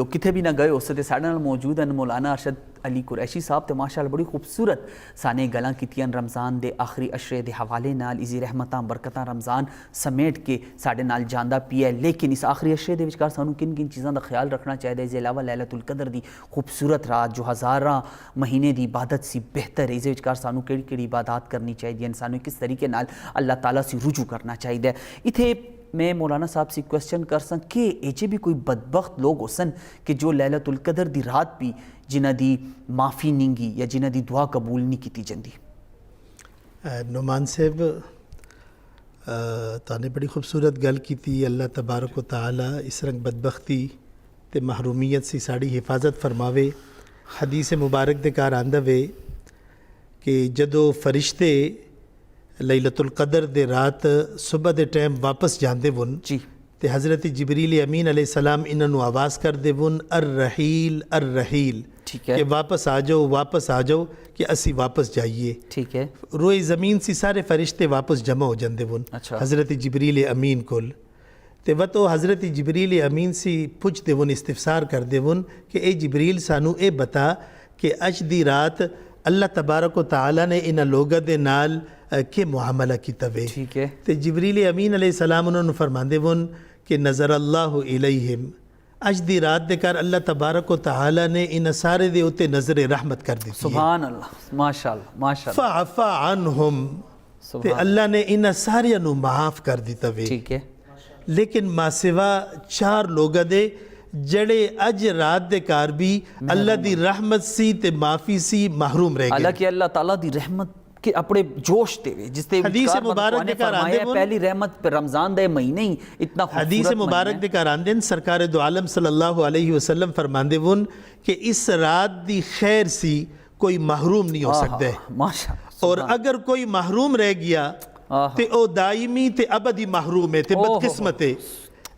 तो किथे भी ना गए उस ते साडे नाल मौजूद हैं मौलाना अरशद अली कुरैशी साहब ते माशाअल्लाह बड़ी खूबसूरत साने गल्लां कीतियां रमज़ान दे आखिरी अशरे दे हवाले नाल इसी रहमतां बरकतां रमज़ान समेट के साडे नाल जांदा पिया। लेकिन इस आखिरी अशरे दे विचकार सानू किन किन चीज़ां दा ख्याल रखना चाहिए। इस अलावा लैलतुल कदर दी खूबसूरत रात जो हज़ारां महीने दी इबादत सी बेहतर है, इस विचकार सानू केड़ी केड़ी इबादत करनी चाहिए, सानू किस तरीके नाल अल्लाह ताला से रुजू करना चाहिए। इथे मैं मौलाना साहब से क्वेश्चन कर सक कि एजे भी कोई बदबख्त लोग होसन कि जो लैलतुल कदर दी रात भी जिन्हां दी माफ़ी निंगी या जिन्हां दी दुआ कबूल नहीं की जाती। नुमान साहब ताने बड़ी खूबसूरत गल की थी। अल्लाह तबारक व तआला इस रंग बदबख्ती ते महरूमियत से साड़ी हिफाजत फरमावे। हदीस मुबारक दे कार आंदा वे कि जदों फरिश्ते लैलतुल कदर दे रात सुबह दे टाइम वापस जाते वन जी ते हज़रत जिबरील अमीन अलैहिस्सलाम इन्होंने आवाज़ कर दे वन अर रहील ठीक है कि वापस आ जाओ कि असी वापस जाइए। ठीक है। रोए ज़मीन से सारे फरिश्ते वापस जमा हो जाते वन अच्छा। हज़रत जिबरील अमीन कोल ते वह तो हज़रत जिबरील अमीन से पुछते वन इस्तिफसार कर दे वन कि ए जिबरील सानू ए बता कि अज दी रात अल्लाह तबारक व तआला ने इन्हां लोगां दे नाल के मुआमला की तवे। ठीक है। तो जिबरील अमीन अलैहिस्सलाम उन्होंने फरमांदे वन कि नज़र अल्लाह इलैहिम अज दी रात दे कर अल्लाह तबारक व तआला ने इन सारे दे उत्ते नज़र रहमत कर दी। सुभान अल्लाह माशाअल्लाह माशाअल्लाह। फ़अफ़ा अन्हुम ते अल्लाह ने इन सारे नु माफ़ कर दी तवे। ठीक है। लेकिन मासिवा 4 लोग दे जड़े अज रात दे कार भी अल्लाह दी रहमत सी ते माफ़ी सी महरूम रह गए। हालांकि अल्लाह ताला दी रहमत के अपने जोश देवे जिसते हदीस मुबारक दे कार आंदे पहली रहमत पे रमजान दे महीने ही इतना हदीस मुबारक दे कार आंदे सरकार दो आलम सल्लल्लाहु अलैहि वसल्लम फरमांदे वन कि इस रात दी खैर सी कोई महरूम नहीं हो सकता। माशाअल्लाह। और अगर कोई महरूम रह गया ते ओ दायमी ते अबदी महरूम है ते बदकिस्मत है।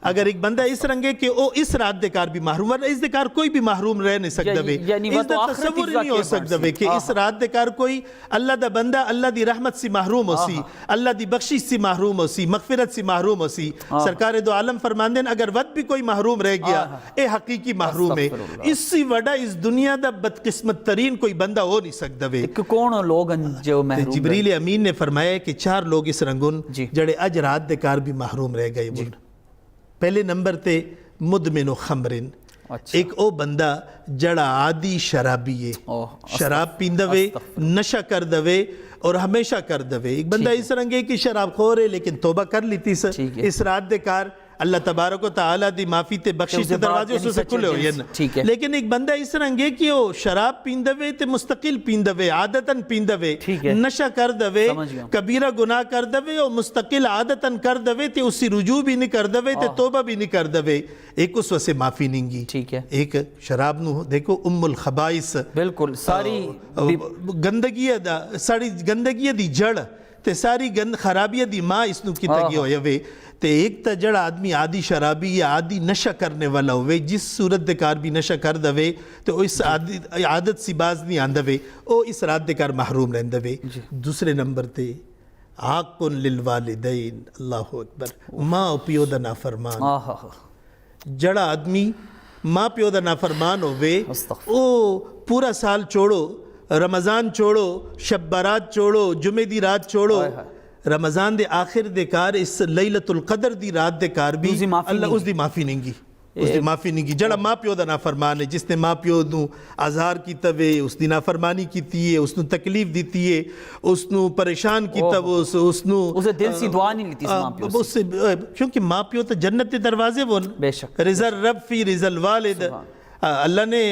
अगर एक बंदा इस रंगे कि ओ इस रात दे कार भी महरूम वरना इस दे कार कोई भी महरूम रह नहीं सकता वे इस दा तसव्वुर ही नहीं हो सकता वे कि इस रात दे कार कोई अल्लाह दा बंदा अल्लाह दी रहमत से महरूम हो सी, अल्लाह दी बख्शिश से महरूम हो सी, मगफिरत से महरूम हो सी। सरकार दो आलम फरमांदे अगर वद भी कोई महरूम रह गया ए हकीकी महरूम है। इससे बड़ा इस दुनिया दा बदकिस्मत तरीन कोई बंदा हो नहीं सकता वे। कौन लोग जो महरूम जिबरील अमीन ने फरमाया कि 4 लोग इस रंगुन जड़े अज रात दे कार भी महरूम रह गए। पहले नंबर ते मुदमिनो खमरिन। अच्छा। एक ओ बंदा जड़ा आदि शराबी है, शराब पींदा वे, नशा कर दवे और हमेशा कर दवे। एक बंदा इस रंगे की शराब खोर है लेकिन तौबा कर ली थी इस रात दे कार अल्लाह तबारक व तआला दी माफ़ी ते बख्शिश के दरवाजे उससे खुले हो जान। लेकिन एक बंदा इस रंगे कि ओ शराब पींदवे ते मुस्तकिल पींदवे आदतन पींदवे नशा कर दवे कबीरा गुनाह कर दवे और मुस्तकिल आदतन कर दवे ते उससे रुजू भी नहीं कर दवे ते तौबा भी नहीं कर दवे। एक उस वसे माफ़ी नहीं। ठीक है। एक शराब नु देखो उम्मुल खबाइस बिल्कुल सारी गंदगी दा सारी गंदगी दी जड़ ते सारी गंद खराबिया दी माँ इसनु की तगी होया वे। ते एक तो जड़ा आदमी आदि शराबी या आदि नशा करने वाला होवे जिस सूरत दे कार भी नशा कर दवे तो इस आदत सी बाज नहीं आंदा वे ओ इस रात दे कार महरूम रहंदा वे। दूसरे नंबर ते आकुन लिल वालिदैन अल्लाहु अकबर माँ प्यो दा नाफरमान। जड़ा आदमी माँ प्यो दा नाफरमान होवे ओ पूरा साल छोड़ो, रमज़ान छोड़ो, शब बारात छोड़ो, जुमे दी रात छोड़ो, रमज़ान दे आखिर दे कार इस लैलतुल कदर दी रात दे कार भी अल्लाह उस दी माफ़ी नहीं उसकी माफ़ी नहीं। जड़ा माँ प्यो दा नाफरमान है जिसने माँ प्यो नू आज़ार की तवे उसकी नाफरमानी की है उसनू तकलीफ दी है उसनू परेशान किया उसनू उसे दिल से दुआ नहीं ली उससे क्योंकि माँ प्यो तो जन्नत के दरवाजे बोल बेशक रिजल रब फी रिजल वालिद अल्लाह ने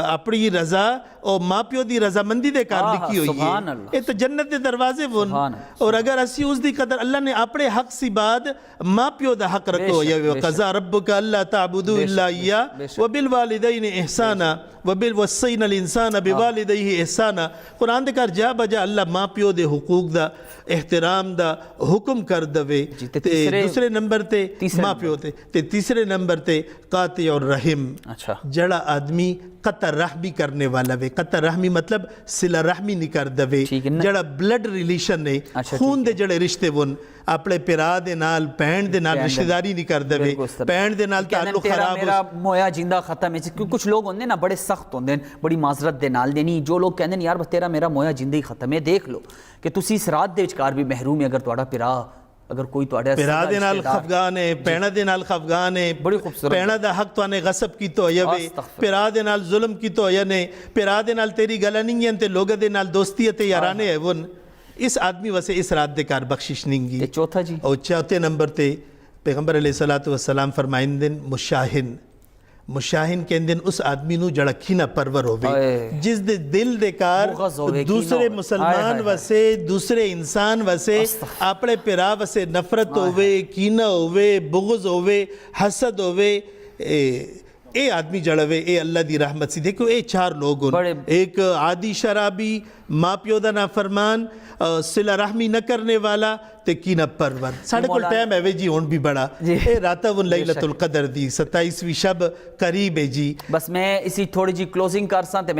अपनी रजा और माँ प्यो की रजामंदी दे कार लिखी हुई है। ये तो जन्नत के दरवाजे वन और अगर असी उस दी कदर अल्लाह ने अपने हक सी बाद माँ प्यो दा हक रखो या कज़ा रब्बुका अल्ला ताबुदू इल्ला इय्या व बिल वालिदैन एहसाना व बिल वस्सैना अल इंसाना बिवालिदैहि एहसाना। कुरान दे कार जा बजा अल्लाह माँ प्यो दे हुकूक दा एहतराम दा हुक्म कर दवे। ते दूसरे नंबर ते माँ प्यो ते तीसरे नंबर ते काति और रहीम। अच्छा जड़ा आदमी कतर रहमी करने वाला वे, कतर रहमी मतलब सिला रहमी नहीं कर दवे, ठीक है ना। जड़ा ब्लड रिलेशन ने अच्छा, खून दे जड़े रिश्ते वन अपने पिरा दे नाल भैन दे नाल रिश्तेदारी नहीं कर दवे, भैन दे नाल ताल्लुक खराब मेरा मोया जिंदा खत्म है। क्योंकि कुछ लोग होंगे ना बड़े सख्त होंगे, बड़ी माजरत दे नाल देनी, जो लोग कहते हैं यार तेरा मेरा मोया जिंदा ही खत्म है। देख लो कि तुसी इस रात दे विचकार भी महरूम है, अगर तुहाड़ा पिरा अगर कोई तुहाड़े पिरा दे नाल खफगान है, भैणा दे नाल खफगान है, बड़ी खूबसूरत भैणा दा हक तुहाने गसब की तो होया वे, पिरा दे नाल जुल्म की तो होया ने, पिरा दे नाल तेरी गला नहीं है ते लोग दे नाल दोस्ती ते याराने है वन, इस आदमी वसे इस रात दे कार बख्शिश नहीं। चौथा जी, और चौथे नंबर ते पैगंबर अलैहिस्सलातु वस्सलाम फरमाइंदे मुशाहिन, मुशाहिन कहते हैं उस आदमी नू जड़ा खीना परवर होवे, जिस दे दिल दे कार दूसरे मुसलमान वसे, दूसरे इंसान वसे, अपने पिरा वसे नफरत होवे, कीना होवे, बुग़्ज़ होवे, हसद होवे, ए आदमी जड़वे ए अल्लाह दी रहमत सी। देखो ये चार लोग हों, एक आदि शराबी, माँ प्यो दा नाफरमान, सिला रहमी न करने वाला ते कीना परवर। साढ़े कोल टाइम है वे जी हुण भी बड़ा ए राता वन लैलतुल क़दर दी 27वीं शब करीब है जी। बस मैं इसी थोड़ी जी क्लोजिंग कर सा ते मैं